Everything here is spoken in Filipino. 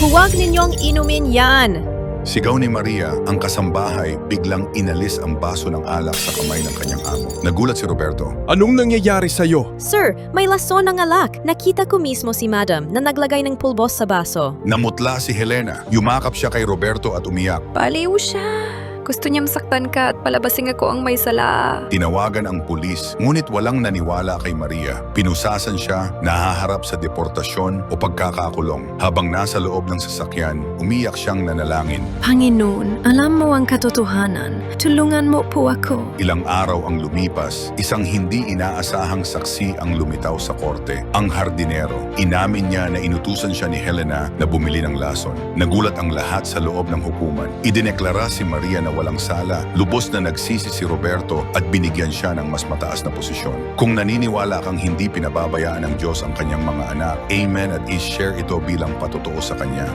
Huwag ninyong inumin yan! Sigaw ni Maria, ang kasambahay, biglang inalis ang baso ng alak sa kamay ng kanyang amo. Nagulat si Roberto. Anong nangyayari sa'yo? Sir, may lason ng alak. Nakita ko mismo si Madam na naglagay ng pulbos sa baso. Namutla si Helena. Yumakap siya kay Roberto at umiyak. Baliw siya. Gusto niyang saktan ka at palabasing ako ang may sala. Tinawagan ang pulis, ngunit walang naniwala kay Maria. Pinusasan siya, nahaharap sa deportasyon o pagkakakulong. Habang nasa loob ng sasakyan, umiyak siyang nanalangin. Panginoon, alam mo ang katotohanan. Tulungan mo po ako. Ilang araw ang lumipas, isang hindi inaasahang saksi ang lumitaw sa korte. Ang hardinero. Inamin niya na inutusan siya ni Helena na bumili ng lason. Nagulat ang lahat sa loob ng hukuman. Idineklara si Maria na walang sala. Lubos na nagsisi si Roberto at binigyan siya ng mas mataas na posisyon. Kung naniniwala kang hindi pinababayaan ng Diyos ang kanyang mga anak, amen, at i-share ito bilang patotoo sa kanya.